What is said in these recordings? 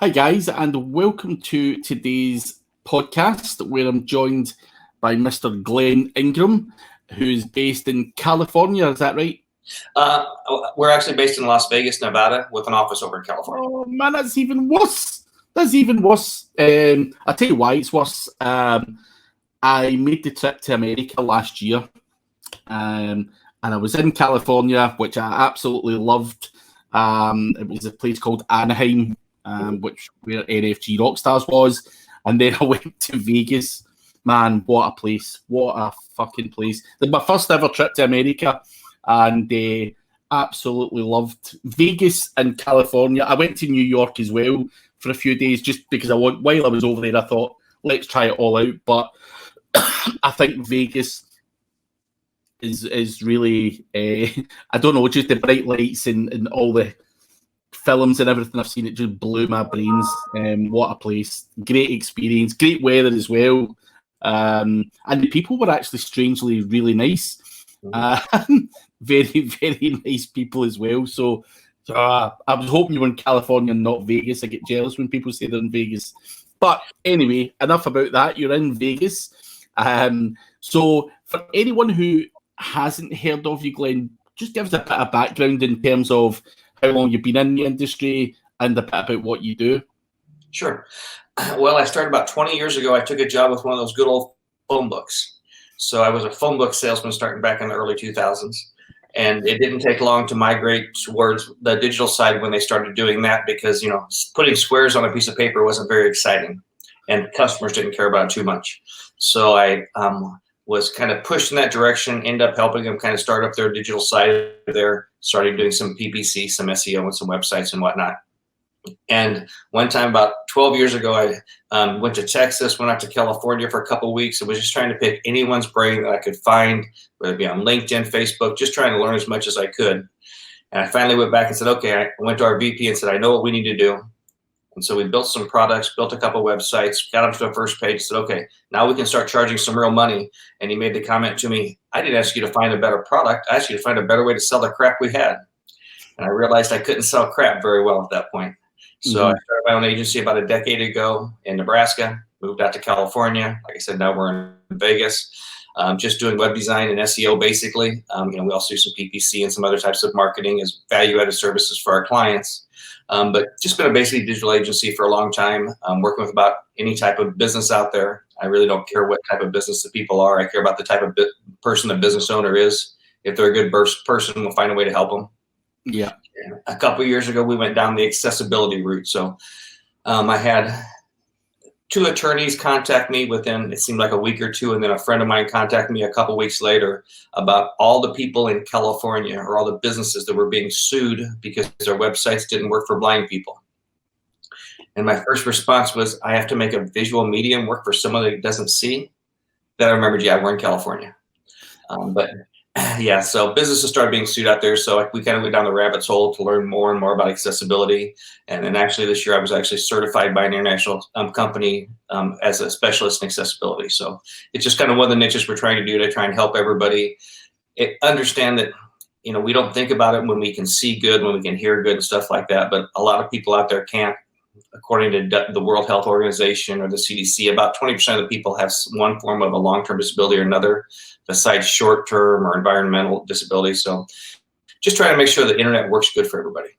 Hi guys, and welcome to today's podcast where I'm joined by Mr. Glen Ingram, who's based in California. Is that right? We're actually based in Las Vegas, Nevada, with an office over in California. Oh man, that's even worse. That's even worse. I'll tell you why it's worse. I made the trip to America last year, and I was in California, which I absolutely loved. It was a place called Anaheim, which where NFG Rockstars was, and then I went to Vegas. Man, what a place! What a fucking place! It was my first ever trip to America, and absolutely loved Vegas and California. I went to New York as well for a few days, just because while I was over there, I thought, let's try it all out. But I think Vegas is really, I don't know, just the bright lights and all the films and everything I've seen, it just blew my brains. What a place. Great experience, great weather as well. And the people were actually strangely really nice. Very, very nice people as well. So I was hoping you were in California and not Vegas. I get jealous when people say they're in Vegas. But anyway, enough about that. You're in Vegas. So for anyone who hasn't heard of you, Glen, just give us a bit of background in terms of how long you've been in the industry and a bit about what you do. Sure. Well, I started about 20 years ago. I took a job with one of those good old phone books. So I was a phone book salesman starting back in the early 2000s. And it didn't take long to migrate towards the digital side when they started doing that because, you know, putting squares on a piece of paper wasn't very exciting and customers didn't care about it too much. So I was kind of pushed in that direction, ended up helping them kind of start up their digital side there, started doing some PPC, some SEO and some websites and whatnot. And one time about 12 years ago, I went to Texas, went out to California for a couple of weeks. I was just trying to pick anyone's brain that I could find, whether it be on LinkedIn, Facebook, just trying to learn as much as I could. And I finally went back and said, okay, I went to our VP and said, I know what we need to do. And so we built some products, built a couple of websites, got up to the first page, said, okay, now we can start charging some real money. And he made the comment to me, I didn't ask you to find a better product. I asked you to find a better way to sell the crap we had. And I realized I couldn't sell crap very well at that point. So I started my own agency about a decade ago in Nebraska, moved out to California. Like I said, now we're in Vegas, just doing web design and SEO basically. We also do some PPC and some other types of marketing as value-added services for our clients. But just been a basically digital agency for a long time, working with about any type of business out there. I really don't care what type of business the people are. I care about the type of person the business owner is. If they're a good person, we'll find a way to help them. Yeah. A couple of years ago, we went down the accessibility route. So I had two attorneys contact me within, it seemed like a week or two, and then a friend of mine contacted me a couple of weeks later about all the people in California or all the businesses that were being sued because their websites didn't work for blind people. And my first response was, I have to make a visual medium work for someone that doesn't see. Then I remembered, yeah, we're in California. Yeah, so businesses started being sued out there. So we kind of went down the rabbit's hole to learn more and more about accessibility. And then actually this year I was actually certified by an international company as a specialist in accessibility. So it's just kind of one of the niches we're trying to do to try and help everybody understand that, you know, we don't think about it when we can see good, when we can hear good and stuff like that. But a lot of people out there can't. According to the World Health Organization or the CDC, about 20% of the people have one form of a long-term disability or another, besides short-term or environmental disability. So just trying to make sure the internet works good for everybody.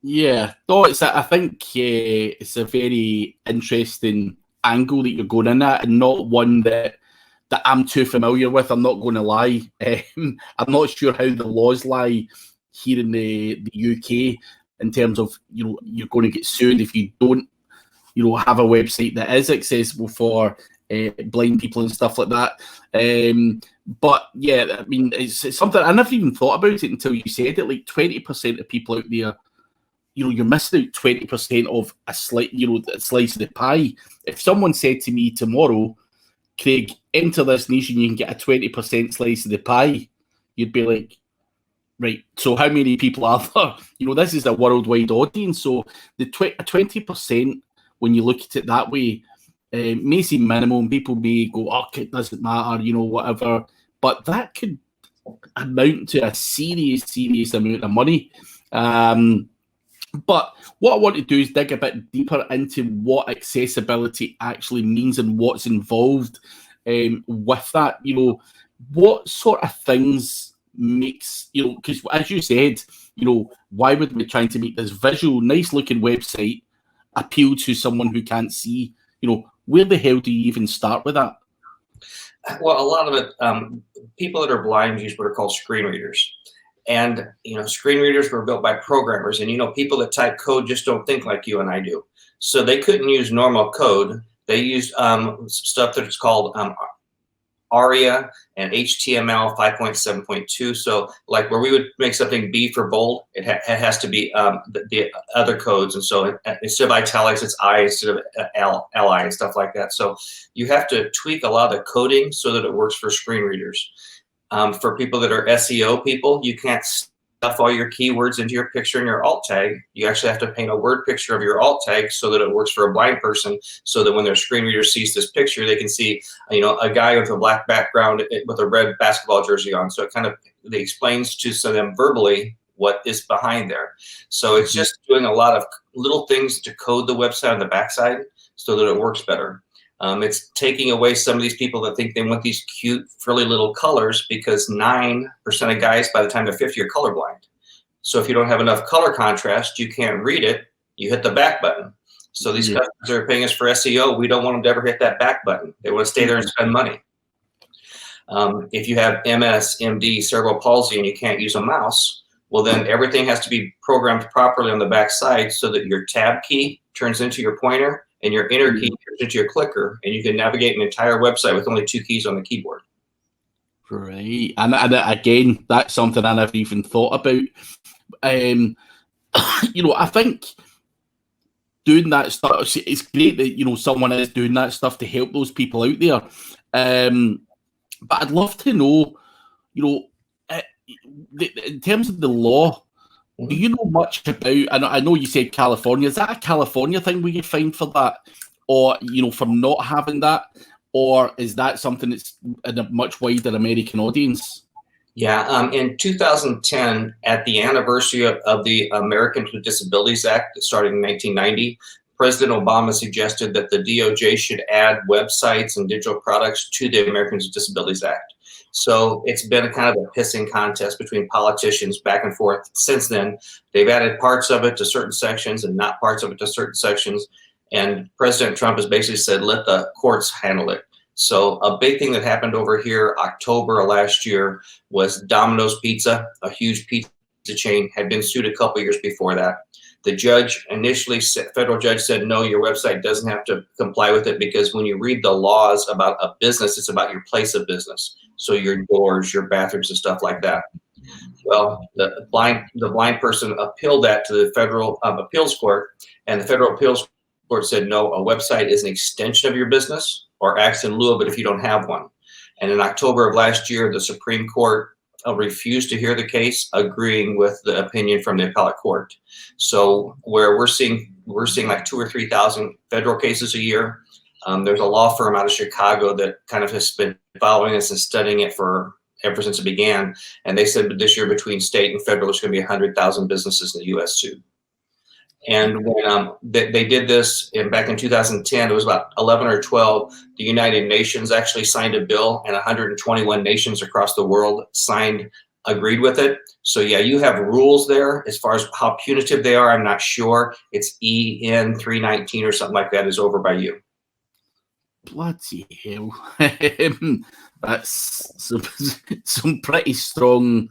Yeah, no, I think it's a very interesting angle that you're going in at, and not one that I'm too familiar with. I'm not going to lie. I'm not sure how the laws lie here in the UK in terms of, you know, you're going to get sued if you don't, you know, have a website that is accessible for blind people and stuff like that. But yeah, I mean, it's something I never even thought about it until you said it. Like 20% of people out there, you know, you're missing out 20% of a slice of the pie. If someone said to me tomorrow, Craig, enter this niche and you can get a 20% slice of the pie, you'd be like, right, so how many people are there? You know, this is a worldwide audience. So the 20%, when you look at it that way, may seem minimal, and people may go, oh, it doesn't matter, you know, whatever. But that could amount to a serious amount of money. But what I want to do is dig a bit deeper into what accessibility actually means and what's involved with that. What sort of things makes, because as you said, why would we trying to make this visual, nice looking website appeal to someone who can't see? Where the hell do you even start with that? Well, a lot of it, people that are blind use what are called screen readers. And, screen readers were built by programmers, and, people that type code just don't think like you and I do. So they couldn't use normal code. They used stuff that's called ARIA and HTML 5.7.2. So like where we would make something B for bold, it has to be the other codes. And so instead of italics, it's I instead of LI and stuff like that. So you have to tweak a lot of the coding so that it works for screen readers. For people that are SEO people, you can't stuff all your keywords into your picture and your alt tag. You actually have to paint a word picture of your alt tag so that it works for a blind person, so that when their screen reader sees this picture, they can see, a guy with a black background with a red basketball jersey on. So it kind of explains to them verbally what is behind there. So it's just doing a lot of little things to code the website on the backside so that it works better. It's taking away some of these people that think they want these cute, frilly little colors, because 9% of guys by the time they're 50 are colorblind. So if you don't have enough color contrast, you can't read it, you hit the back button. So these customers are paying us for SEO. We don't want them to ever hit that back button. They want to stay there and spend money. If you have MS, MD, cerebral palsy, and you can't use a mouse, well, then everything has to be programmed properly on the back side so that your tab key turns into your pointer and your enter key turns into your clicker, and you can navigate an entire website with only 2 keys on the keyboard. Right. And again, that's something I never even thought about. I think doing that stuff, it's great that, someone is doing that stuff to help those people out there. But I'd love to know, in terms of the law, do you know much about, I know you said California, is that a California thing where you find for that? Or, for not having that? Or is that something that's in a much wider American audience? Yeah, in 2010, at the anniversary of the Americans with Disabilities Act that started in 1990, President Obama suggested that the DOJ should add websites and digital products to the Americans with Disabilities Act. So it's been a kind of a pissing contest between politicians back and forth. Since then, they've added parts of it to certain sections and not parts of it to certain sections. And President Trump has basically said, let the courts handle it. So a big thing that happened over here October of last year was Domino's Pizza, a huge pizza chain, had been sued a couple years before that. The judge initially, federal judge said, no, your website doesn't have to comply with it, because when you read the laws about a business, it's about your place of business. So your doors, your bathrooms and stuff like that. Well, the blind person appealed that to the federal appeals court, and the federal appeals court said, no, a website is an extension of your business or acts in lieu of it if you don't have one. And in October of last year, the Supreme Court refused to hear the case, agreeing with the opinion from the appellate court. So where we're seeing like 2,000 or 3,000 federal cases a year. There's a law firm out of Chicago that kind of has been following us and studying it ever since it began. And they said this year between state and federal, there's going to be 100,000 businesses in the U.S. sued. And when they did this back in 2010, it was about 11 or 12. The United Nations actually signed a bill, and 121 nations across the world agreed with it. So yeah, you have rules there. As far as how punitive they are, I'm not sure. It's EN 319 or something like that is over by you. Bloody hell. That's some pretty strong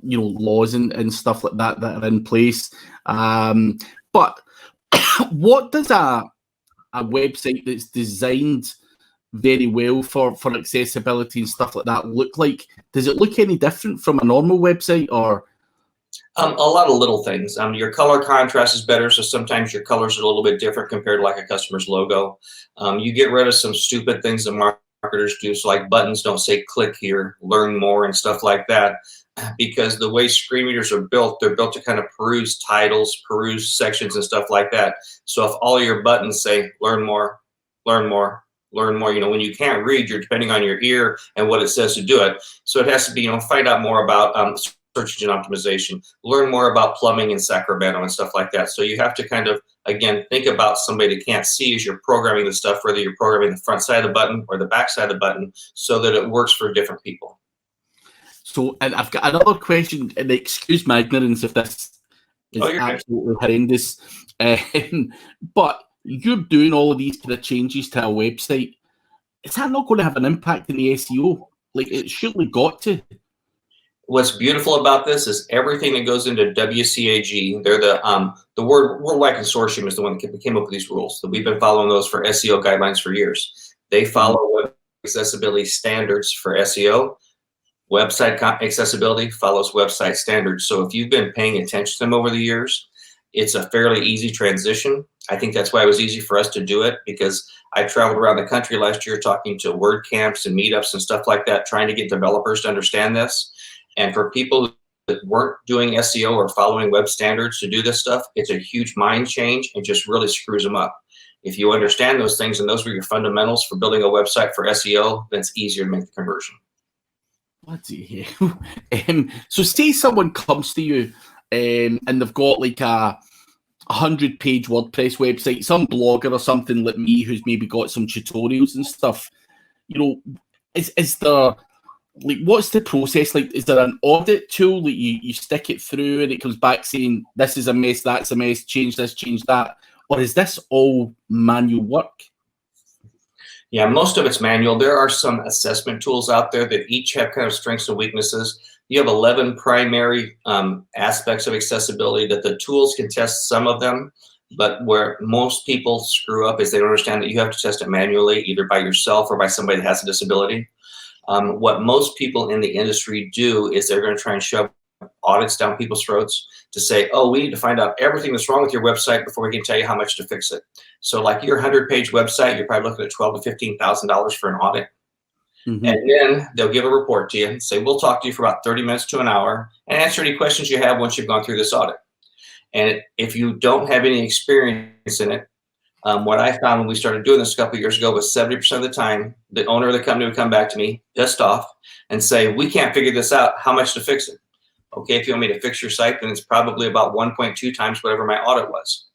laws and stuff like that are in place. But what does a website that's designed very well for accessibility and stuff like that look like? Does it look any different from a normal website, or? A lot of little things. Your color contrast is better, so sometimes your colors are a little bit different compared to like a customer's logo. You get rid of some stupid things that marketers do, so like buttons don't say click here, learn more, and stuff like that. Because the way screen readers are built, they're built to kind of peruse titles, peruse sections and stuff like that. So if all your buttons say learn more, learn more, learn more, when you can't read, you're depending on your ear and what it says to do it. So it has to be, find out more about search engine optimization, learn more about plumbing in Sacramento and stuff like that. So you have to kind of, again, think about somebody that can't see as you're programming the stuff, whether you're programming the front side of the button or the back side of the button, so that it works for different people. So, and I've got another question, and excuse my ignorance if this is absolutely horrendous, but you're doing all of these kind of changes to our website. Is that not going to have an impact in the SEO? Like, it surely got to. What's beautiful about this is everything that goes into WCAG. They're the Worldwide Consortium is the one that came up with these rules. So we've been following those for SEO guidelines for years. They follow web accessibility standards for SEO. Website accessibility follows website standards. So if you've been paying attention to them over the years, it's a fairly easy transition. I think that's why it was easy for us to do it, because I traveled around the country last year talking to WordCamps and meetups and stuff like that, trying to get developers to understand this. And for people that weren't doing SEO or following web standards to do this stuff, it's a huge mind change and just really screws them up. If you understand those things and those were your fundamentals for building a website for SEO, then it's easier to make the conversion. Bloody hell. So say someone comes to you and they've got like a 100-page WordPress website, some blogger or something like me who's maybe got some tutorials and stuff. You know, is there, like, what's the process like? Is there an audit tool that you stick it through and it comes back saying this is a mess, that's a mess, change this, change that? Or is this all manual work? Yeah, most of it's manual. There are some assessment tools out there that each have kind of strengths and weaknesses. You have 11 primary aspects of accessibility that the tools can test some of them, but where most people screw up is they don't understand that you have to test it manually, either by yourself or by somebody that has a disability. What most people in the industry do is they're going to try and shove audits down people's throats to say, oh, we need to find out everything that's wrong with your website before we can tell you how much to fix it. So like your 100-page website, you're probably looking at $12,000 to $15,000 for an audit. Mm-hmm. And then they'll give a report to you and say, we'll talk to you for about 30 minutes to an hour and answer any questions you have once you've gone through this audit. And if you don't have any experience in it, what I found when we started doing this a couple of years ago was 70% of the time, the owner of the company would come back to me pissed off and say, we can't figure this out. How much to fix it? Okay, if you want me to fix your site, then it's probably about 1.2 times whatever my audit was.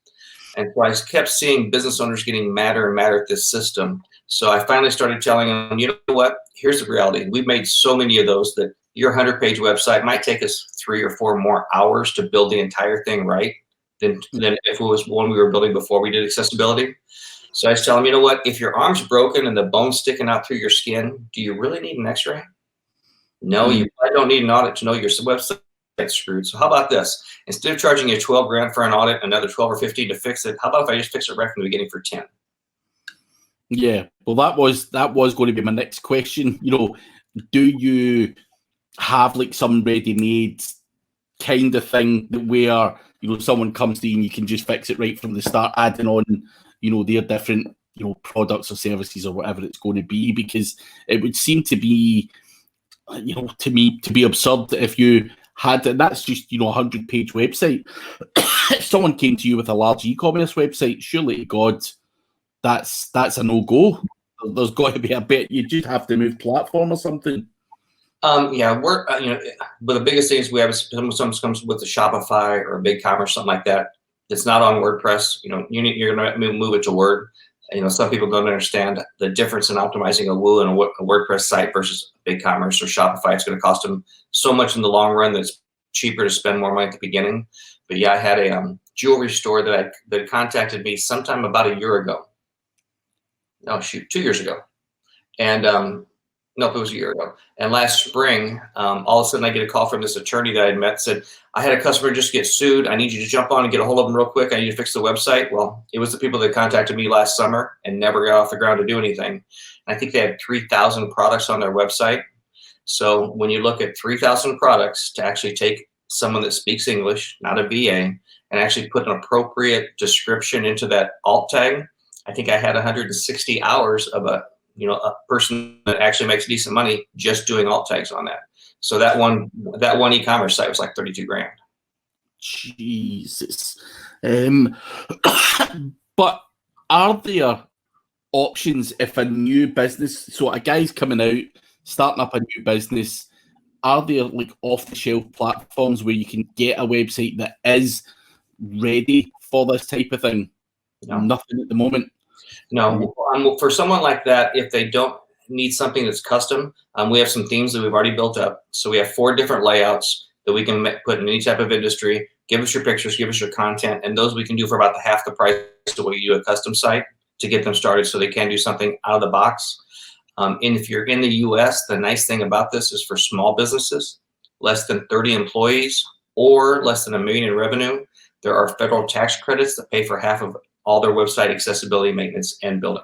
And so I kept seeing business owners getting madder and madder at this system. So I finally started telling them, you know what, here's the reality. We've made so many of those that your 100-page website might take us 3 or 4 more hours to build the entire thing right than if it was one we were building before we did accessibility. So I was telling them, you know what, if your arm's broken and the bone's sticking out through your skin, do you really need an x-ray? No, you probably don't need an audit to know your website screwed. So how about this? Instead of charging you $12,000 for an audit, another 12 or 15 to fix it, how about if I just fix it right from the beginning for 10? Yeah, well, that was going to be my next question. You know, do you have like some ready-made kind of thing where, you know, someone comes to you and you can just fix it right from the start, adding on, you know, their different, you know, products or services or whatever it's going to be? Because it would seem to be, you know, to me, to be absurd if you had, and that's just, you know, a 100-page website. If someone came to you with a large e-commerce website, surely to God, that's a no-go. There's got to be a bit, you just have to move platform or something. Yeah, we're, you know, but the biggest thing is we have someone comes with a Shopify or a BigCommerce, something like that. It's not on WordPress. You know, you're going to move it to Word. You know, some people don't understand the difference in optimizing a Woo and a WordPress site versus BigCommerce or Shopify. It's going to cost them so much in the long run that it's cheaper to spend more money at the beginning. But yeah, I had a jewelry store that contacted me sometime about a year ago. No, shoot, 2 years ago. And nope, it was a year ago. And last spring, all of a sudden I get a call from this attorney that I had met, said, I had a customer just get sued. I need you to jump on and get a hold of them real quick. I need to fix the website. Well, it was the people that contacted me last summer and never got off the ground to do anything. And I think they had 3,000 products on their website. So when you look at 3,000 products to actually take someone that speaks English, not a VA, and actually put an appropriate description into that alt tag, I think I had 160 hours of a person that actually makes decent money just doing alt tags on that. So that one e-commerce site was like $32,000. Jesus. But are there options if a new business, so a guy's coming out, starting up a new business, are there like off-the-shelf platforms where you can get a website that is ready for this type of thing? No. Nothing at the moment. No, for someone like that, if they don't need something that's custom, we have some themes that we've already built up. So we have 4 different layouts that we can put in any type of industry. Give us your pictures, give us your content, and those we can do for about half the price of what you do a custom site to get them started, so they can do something out of the box. And if you're in the U.S., the nice thing about this is for small businesses, less than 30 employees or less than $1 million in revenue, there are federal tax credits that pay for half of all their website accessibility, maintenance, and building.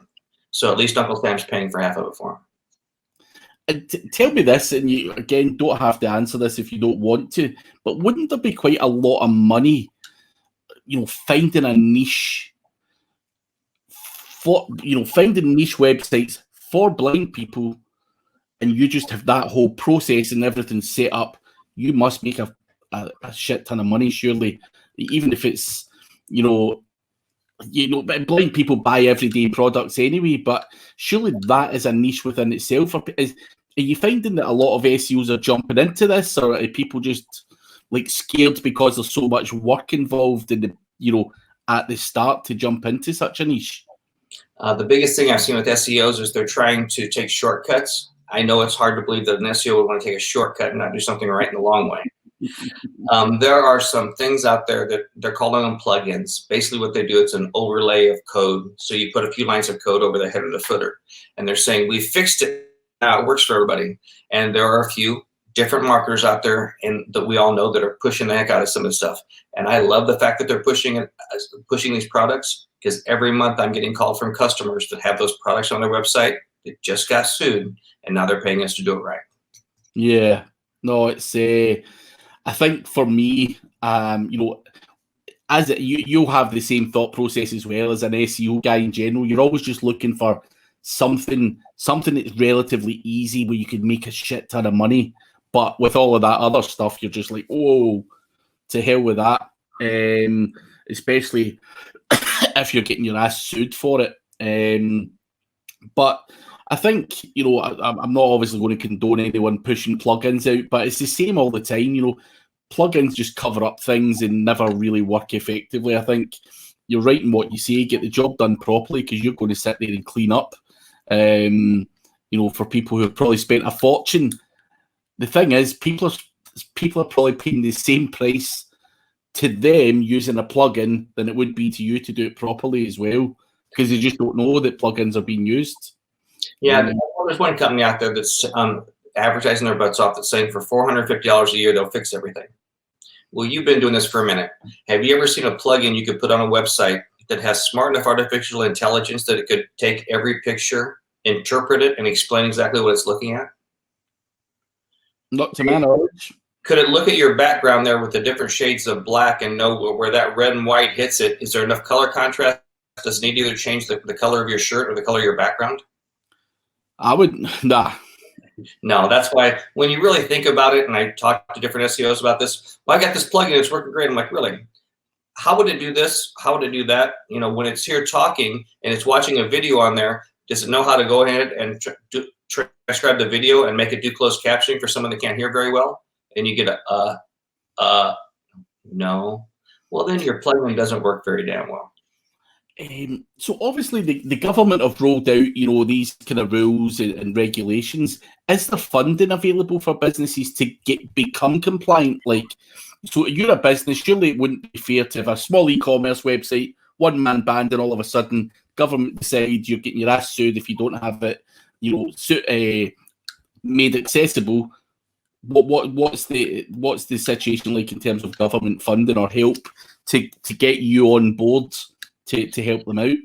So at least Uncle Sam's paying for half of it for them. Tell me this, and you again don't have to answer this if you don't want to, but wouldn't there be quite a lot of money, finding a niche finding niche websites for blind people, and you just have that whole process and everything set up? You must make a shit ton of money, surely, even if it's blind people buy everyday products anyway, but surely that is a niche within itself. Are you finding that a lot of SEOs are jumping into this, or are people just like scared because there's so much work involved in at the start to jump into such a niche? The biggest thing I've seen with SEOs is they're trying to take shortcuts. I know it's hard to believe that an SEO would want to take a shortcut and not do something right in the long way. There are some things out there that they're calling them plugins. Basically what they do, it's an overlay of code. So you put a few lines of code over the header of the footer, and they're saying, we fixed it, now it works for everybody. And there are a few different marketers out there and that we all know that are pushing the heck out of some of this stuff. And I love the fact that they're pushing these products, because every month I'm getting called from customers that have those products on their website that just got sued, and now they're paying us to do it right. Yeah, no, it's I think for me, as you'll have the same thought process as well as an SEO guy in general. You're always just looking for something that's relatively easy where you can make a shit ton of money. But with all of that other stuff, you're just like, oh, to hell with that. Especially if you're getting your ass sued for it. But I think, I'm not obviously going to condone anyone pushing plugins out, but it's the same all the time. Plugins just cover up things and never really work effectively. I think you're right in what you say. Get the job done properly, because you're going to sit there and clean up. For people who have probably spent a fortune. The thing is, people are probably paying the same price to them using a plugin than it would be to you to do it properly as well, because they just don't know that plugins are being used. Yeah, there's one company out there that's advertising their butts off that's saying for $450 a year, they'll fix everything. Well, you've been doing this for a minute. Have you ever seen a plugin you could put on a website that has smart enough artificial intelligence that it could take every picture, interpret it, and explain exactly what it's looking at? Not to my knowledge. Could it look at your background there with the different shades of black and know where that red and white hits it? Is there enough color contrast? Does it need to either change the color of your shirt or the color of your background? I would, nah. No, that's why when you really think about it, and I talk to different SEOs about this, well, I got this plugin, it's working great. I'm like, really? How would it do this? How would it do that? When it's here talking and it's watching a video on there, does it know how to go ahead and transcribe the video and make it do closed captioning for someone that can't hear very well? And you get no. Well, then your plugin doesn't work very damn well. So obviously the government have rolled out, these kind of rules and regulations. Is there funding available for businesses to become compliant? So you're a business, surely it wouldn't be fair to have a small e-commerce website, one-man band, and all of a sudden government decides you're getting your ass sued if you don't have it, made accessible. What's the situation like in terms of government funding or help to get you on board to help them out?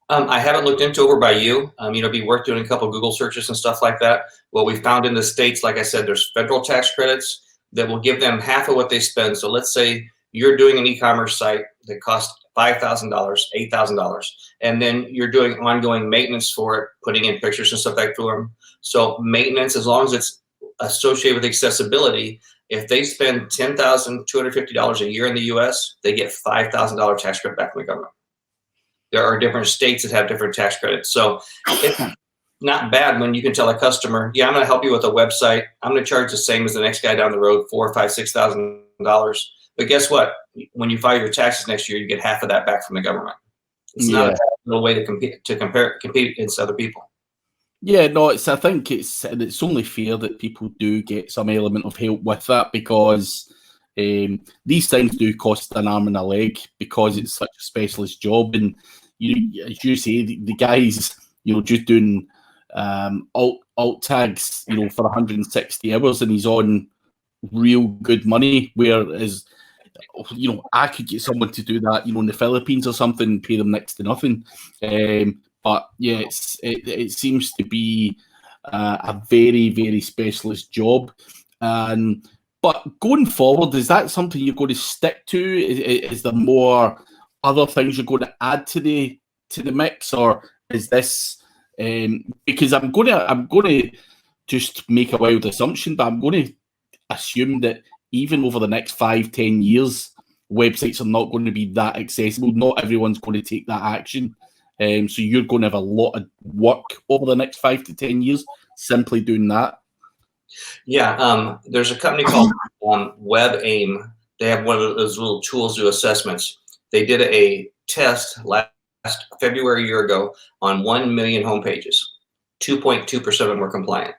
I haven't looked into over by you. It'd be worth doing a couple of Google searches and stuff like that. What we found in the States, like I said, there's federal tax credits that will give them half of what they spend. So let's say you're doing an e-commerce site that costs $5,000, $8,000, and then you're doing ongoing maintenance for it, putting in pictures and stuff like that for them. So maintenance, as long as it's associated with accessibility, if they spend $10,250 a year in the U.S., they get $5,000 tax credit back from the government. There are different states that have different tax credits. So not bad when you can tell a customer, yeah, I'm going to help you with a website. I'm going to charge the same as the next guy down the road, $4,000, $5,000, $6,000. But guess what? When you file your taxes next year, you get half of that back from the government. It's not a way to compete against other people. Yeah, no, I think it's only fair that people do get some element of help with that, because these things do cost an arm and a leg, because it's such a specialist job. And as you say, the guys, just doing alt tags, for 160 hours, and he's on real good money. Whereas, I could get someone to do that, in the Philippines or something, and pay them next to nothing. But yeah, it seems to be a very, very specialist job. But going forward, is that something you're going to stick to? Is there more other things you're going to add to the mix, or is this? Because I'm going to just make a wild assumption, but I'm going to assume that even over the next 5-10 years, websites are not going to be that accessible. Not everyone's going to take that action. So you're going to have a lot of work over the next 5 to 10 years simply doing that. Yeah, there's a company called WebAIM. They have one of those little tools to do assessments. They did a test last February, a year ago, on 1 million homepages. 2.2% of them were compliant.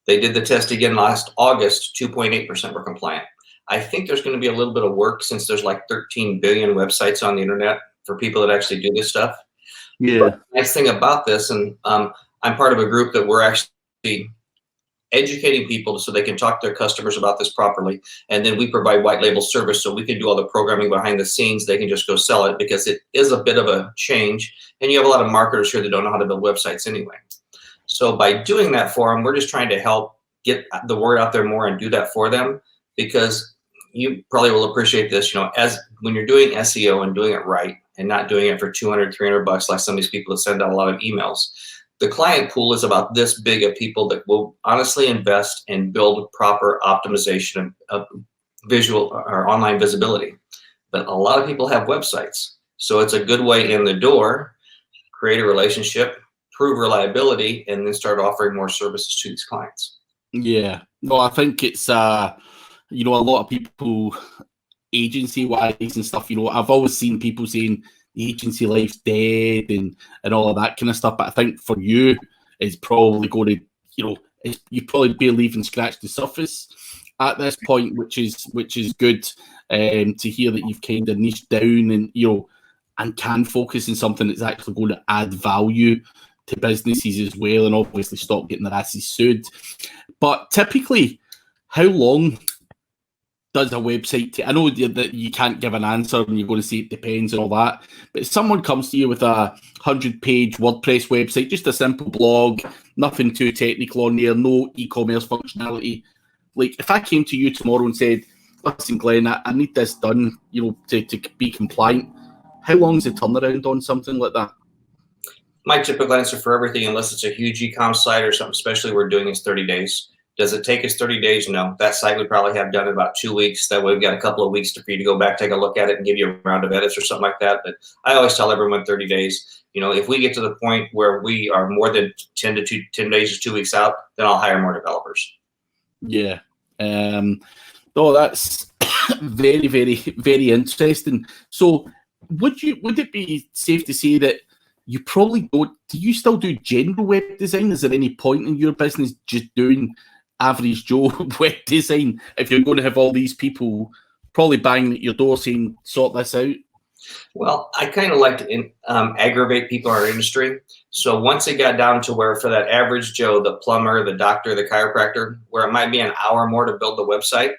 They did the test again last August. 2.8% were compliant. I think there's going to be a little bit of work, since there's like 13 billion websites on the internet, for people that actually do this stuff. Yeah. But the nice thing about this, and I'm part of a group that we're actually educating people so they can talk to their customers about this properly. And then we provide white label service, so we can do all the programming behind the scenes. They can just go sell it, because it is a bit of a change. And you have a lot of marketers here that don't know how to build websites anyway. So by doing that for them, we're just trying to help get the word out there more and do that for them, because you probably will appreciate this, as when you're doing SEO and doing it right, and not doing it for $200, $300 like some of these people that send out a lot of emails. The client pool is about this big of people that will honestly invest and build proper optimization of visual or online visibility. But a lot of people have websites. So it's a good way in the door, create a relationship, prove reliability, and then start offering more services to these clients. Yeah. No, I think it's, a lot of people, agency-wise and stuff, I've always seen people saying the agency life's dead and all of that kind of stuff. But I think for you, it's probably going to, you probably barely even scratched the surface at this point, which is good to hear that you've kind of niched down and, and can focus on something that's actually going to add value to businesses as well, and obviously stop getting their asses sued. But typically, how long does a website take? I know that you can't give an answer and you're going to say it depends and all that, but if someone comes to you with a 100-page WordPress website, just a simple blog, nothing too technical on there, no e-commerce functionality. Like, if I came to you tomorrow and said, listen, Glenn, I need this done, to be compliant, how long is the turnaround on something like that? My typical answer for everything, unless it's a huge e-com site or something, especially we're doing, is 30 days. Does it take us 30 days? No. That site we probably have done in about 2 weeks. That way we've got a couple of weeks for you to go back, take a look at it, and give you a round of edits or something like that. But I always tell everyone 30 days. If we get to the point where we are more than 10 days to 2 weeks out, then I'll hire more developers. Yeah. No, that's very, very, very interesting. So would it be safe to say that you probably don't, do you still do general web design? Is there any point in your business just doing average Joe web design if you're going to have all these people probably banging at your door saying, sort this out? Well, I kind of like to aggravate people in our industry. So once it got down to where for that average Joe, the plumber, the doctor, the chiropractor, where it might be an hour more to build the website,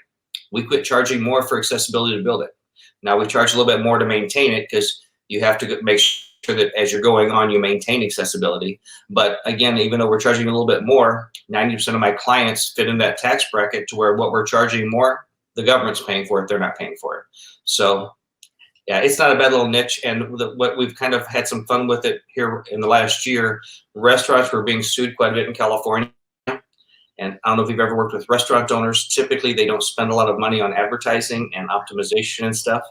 we quit charging more for accessibility to build it. Now we charge a little bit more to maintain it, because you have to make sure that as you're going on, you maintain accessibility. But again, even though we're charging a little bit more, 90% of my clients fit in that tax bracket to where what we're charging more, the government's paying for it, they're not paying for it. So yeah, it's not a bad little niche. And what we've kind of had some fun with it here in the last year, restaurants were being sued quite a bit in California. And I don't know if you've ever worked with restaurant owners. Typically, they don't spend a lot of money on advertising and optimization and stuff.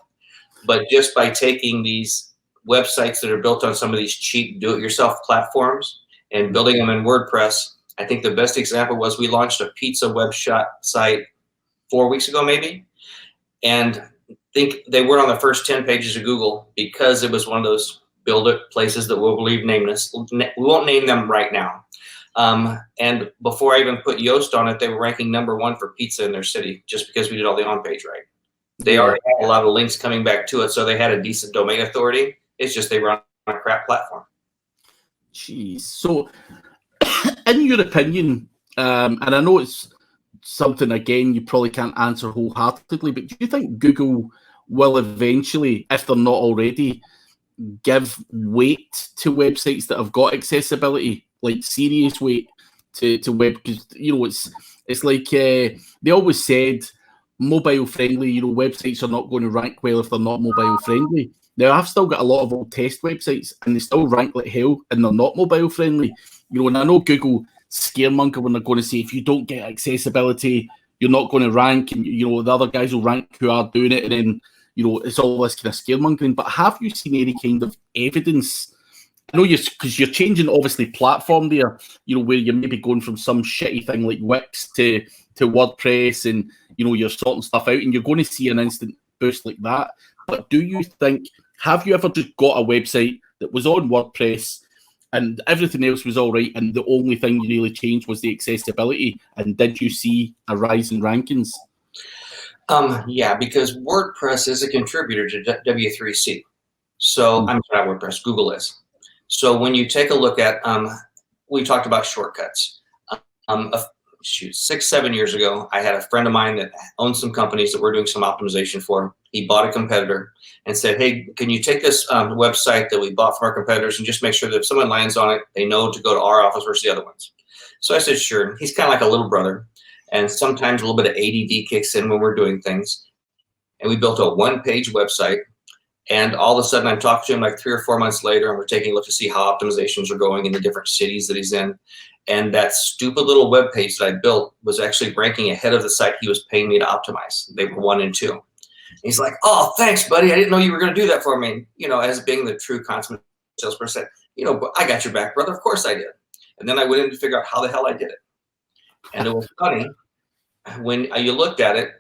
But just by taking these websites that are built on some of these cheap do-it-yourself platforms and building them in WordPress. I think the best example was we launched a pizza web shop site 4 weeks ago, maybe. And I think they weren't on the first 10 pages of Google because it was one of those build it places that we'll leave nameless. We won't name them right now. And before I even put Yoast on it, they were ranking #1 for pizza in their city just because we did all the on-page right. They already had a lot of links coming back to it, so they had a decent domain authority. It's just they were on a crap platform. Jeez. So, in your opinion, and I know it's something, again, you probably can't answer wholeheartedly, but do you think Google will eventually, if they're not already, give weight to websites that have got accessibility, like serious weight to web? Because, it's like they always said, mobile friendly, websites are not going to rank well if they're not mobile friendly. Now, I've still got a lot of old test websites and they still rank like hell and they're not mobile friendly. And I know Google scaremonger when they're going to say, if you don't get accessibility, you're not going to rank, and, the other guys will rank who are doing it, and then, it's all this kind of scaremongering. But have you seen any kind of evidence? I know because you're changing, obviously, platform there, where you're maybe going from some shitty thing like Wix to WordPress, and, you're sorting stuff out, and you're going to see an instant boost like that. But do you think, have you ever just got a website that was on WordPress and everything else was all right, and the only thing you really changed was the accessibility? And did you see a rise in rankings? Yeah, because WordPress is a contributor to W3C. So I'm not WordPress, Google is. So when you take a look at, we talked about shortcuts. 6-7 years ago, I had a friend of mine that owned some companies that we're doing some optimization for. He bought a competitor and said, hey, can you take this website that we bought from our competitors and just make sure that if someone lands on it, they know to go to our office versus the other ones? So I said, sure. He's kind of like a little brother. And sometimes a little bit of ADD kicks in when we're doing things. And we built a one-page website. And all of a sudden, I'm talking to him like 3 or 4 months later, and we're taking a look to see how optimizations are going in the different cities that he's in. And that stupid little web page that I built was actually ranking ahead of the site he was paying me to optimize. They were 1 and 2. And he's like, oh, thanks, buddy. I didn't know you were going to do that for me. As being the true consummate salesperson, I got your back, brother. Of course I did. And then I went in to figure out how the hell I did it. And it was funny. When you looked at it,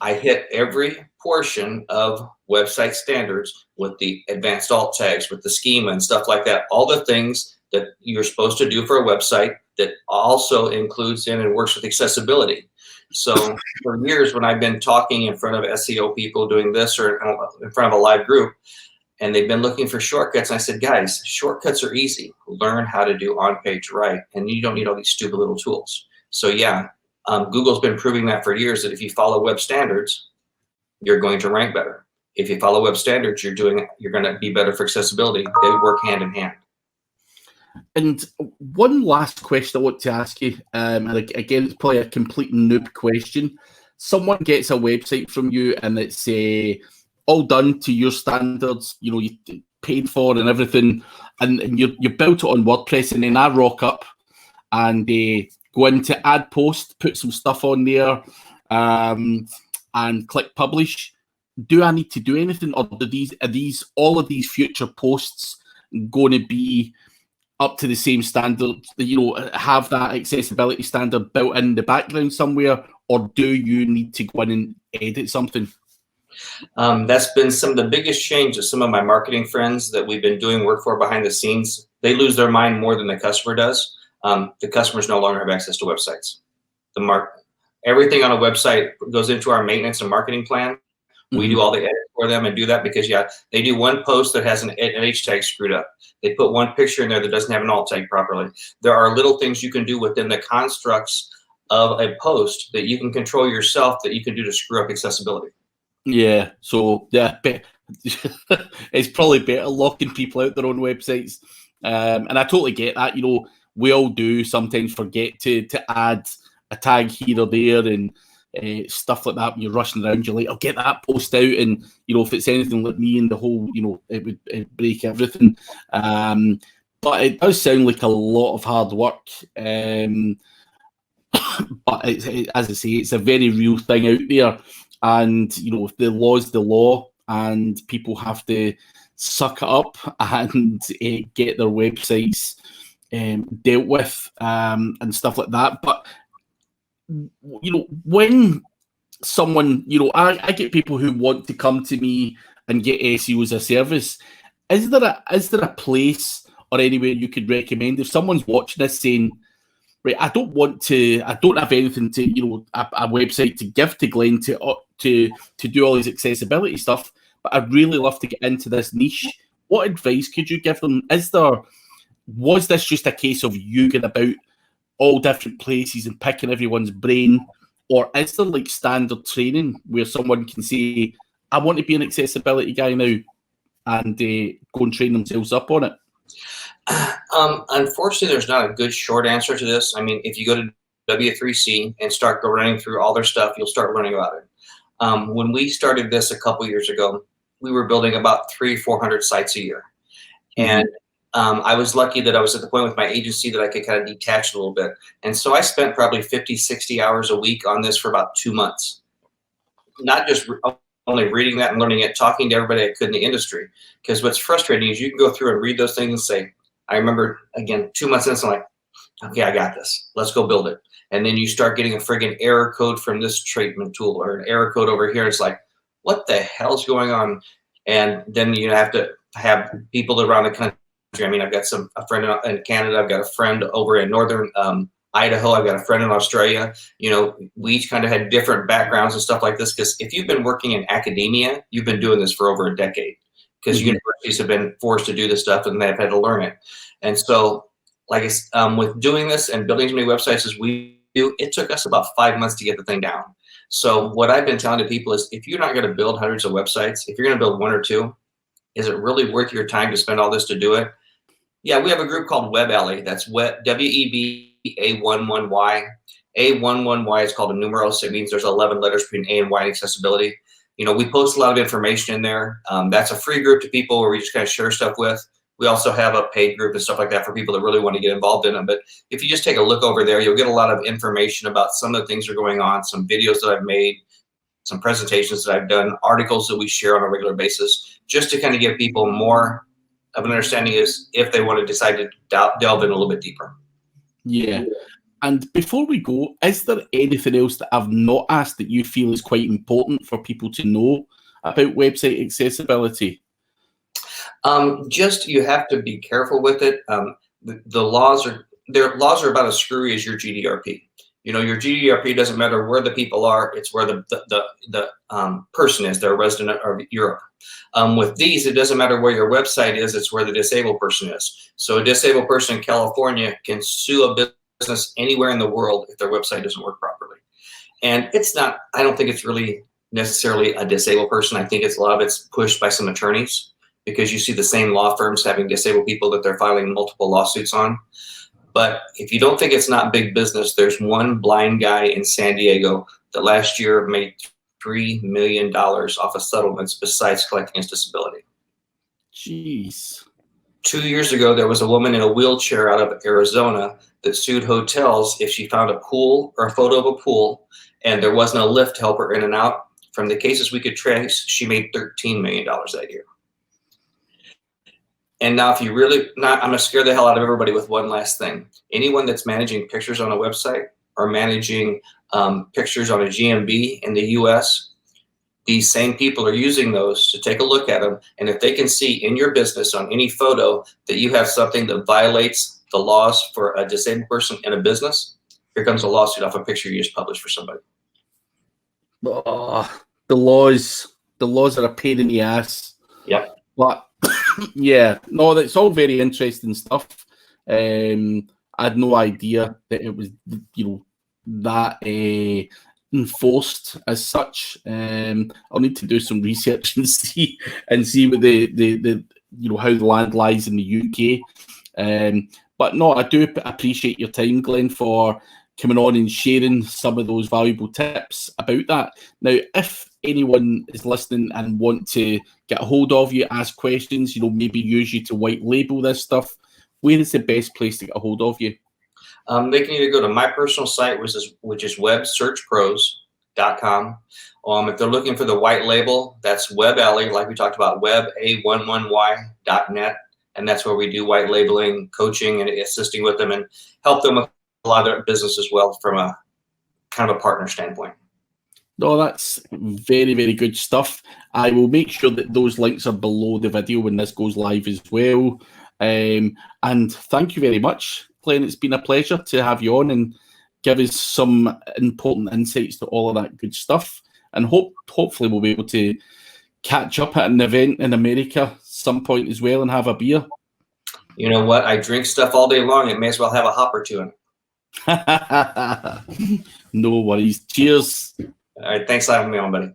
I hit every portion of website standards with the advanced alt tags, with the schema and stuff like that. All the things that you're supposed to do for a website that also includes in and works with accessibility. So for years, when I've been talking in front of SEO people doing this or in front of a live group, and they've been looking for shortcuts, and I said, guys, shortcuts are easy. Learn how to do on-page right, and you don't need all these stupid little tools. So yeah, Google's been proving that for years, that if you follow web standards, you're going to rank better. If you follow web standards, you're going to be better for accessibility. They work hand in hand. And one last question I want to ask you, and again, it's probably a complete noob question. Someone gets a website from you and it's all done to your standards, you paid for and everything, and you built it on WordPress, and then I rock up and go into add post, put some stuff on there, and click publish. Do I need to do anything, or are all of these future posts going to be up to the same standard, have that accessibility standard built in the background somewhere, or do you need to go in and edit something? That's been some of the biggest changes. Some of my marketing friends that we've been doing work for behind the scenes, they lose their mind more than the customer does. The customers no longer have access to websites. Everything on a website goes into our maintenance and marketing plan. We do all the edits for them and do that because, they do one post that has an H tag screwed up. They put one picture in there that doesn't have an alt tag properly. There are little things you can do within the constructs of a post that you can control yourself that you can do to screw up accessibility. Yeah, so it's probably better locking people out their own websites. And I totally get that. We all do sometimes forget to add a tag here or there and stuff like that. When you're rushing around, you're like, I'll get that post out, and if it's anything like me and the whole, it'd break everything. But it does sound like a lot of hard work. But as I say, it's a very real thing out there, and the law's the law, and people have to suck it up and get their websites dealt with and stuff like that. But when someone, I get people who want to come to me and get SEO as a service. Is there a place or anywhere you could recommend if someone's watching this saying, right, I don't have anything to, a website to give to Glen to do all his accessibility stuff, but I'd really love to get into this niche. What advice could you give them? Was this just a case of you getting about all different places and picking everyone's brain? Or is there like standard training where someone can say, I want to be an accessibility guy now, and go and train themselves up on it? Unfortunately, there's not a good short answer to this. I mean, if you go to W3C and start running through all their stuff, you'll start learning about it. When we started this a couple years ago, we were building about 300-400 sites a year. And I was lucky that I was at the point with my agency that I could kind of detach a little bit. And so I spent probably 50, 60 hours a week on this for about 2 months. Not just only reading that and learning it, talking to everybody I could in the industry. Because what's frustrating is you can go through and read those things and say, I remember, again, 2 months in, so I'm like, okay, I got this. Let's go build it. And then you start getting a friggin' error code from this treatment tool or an error code over here. It's like, what the hell's going on? And then you have to have people around the country. I mean, I've got a friend in Canada. I've got a friend over in northern Idaho. I've got a friend in Australia. We each kind of had different backgrounds and stuff like this. Because if you've been working in academia, you've been doing this for over a decade. Because universities have been forced to do this stuff and they've had to learn it. And so, with doing this and building as many websites as we do, it took us about 5 months to get the thing down. So what I've been telling to people is, if you're not going to build hundreds of websites, if you're going to build one or two, is it really worth your time to spend all this to do it? Yeah, we have a group called Web Alley. That's WEBA11Y. A11Y is called a numeros. It means there's 11 letters between A and Y in accessibility. We post a lot of information in there. That's a free group to people where we just kind of share stuff with. We also have a paid group and stuff like that for people that really want to get involved in them. But if you just take a look over there, you'll get a lot of information about some of the things that are going on, some videos that I've made, some presentations that I've done, articles that we share on a regular basis, just to kind of give people more of an understanding is if they want to decide to delve in a little bit deeper. Yeah. And before we go, is there anything else that I've not asked that you feel is quite important for people to know about website accessibility? Just you have to be careful with it. The laws are about as screwy as your GDRP. Your GDRP doesn't matter where the people are; it's where the person is. They're a resident of Europe. With these, it doesn't matter where your website is; it's where the disabled person is. So a disabled person in California can sue a business anywhere in the world if their website doesn't work properly. And it's not. I don't think it's really necessarily a disabled person. I think a lot of it's pushed by some attorneys, because you see the same law firms having disabled people that they're filing multiple lawsuits on. But if you don't think it's not big business, there's one blind guy in San Diego that last year made $3 million off of settlements besides collecting his disability. Jeez. 2 years ago, there was a woman in a wheelchair out of Arizona that sued hotels if she found a pool or a photo of a pool and there wasn't a lift to help her in and out. From the cases we could trace, she made $13 million that year. And now, if you really I'm going to scare the hell out of everybody with one last thing. Anyone that's managing pictures on a website or managing pictures on a GMB in the US, these same people are using those to take a look at them. And if they can see in your business on any photo that you have something that violates the laws for a disabled person in a business, here comes a lawsuit off a picture you just published for somebody. Oh, the laws are a pain in the ass. Yep. But yeah, no, that's all very interesting stuff. I had no idea that it was, that enforced as such. I'll need to do some research and see what the how the land lies in the UK. But no, I do appreciate your time, Glen, for coming on and sharing some of those valuable tips about that. Now, if anyone is listening and want to get a hold of you, ask questions, maybe use you to white label this stuff, where is the best place to get a hold of you? They can either go to my personal site, which is websearchpros.com. If they're looking for the white label, that's Web Alley, like we talked about, weba11y.net. and that's where we do white labeling, coaching, and assisting with them, and help them with a lot of their business as well from a kind of a partner standpoint. No, that's very, very good stuff. I will make sure that those links are below the video when this goes live as well. And thank you very much, Glen. It's been a pleasure to have you on and give us some important insights to all of that good stuff. And hopefully we'll be able to catch up at an event in America some point as well and have a beer. You know what? I drink stuff all day long. It may as well have a hop or two in it. No worries. Cheers. All right. Thanks for having me on, buddy.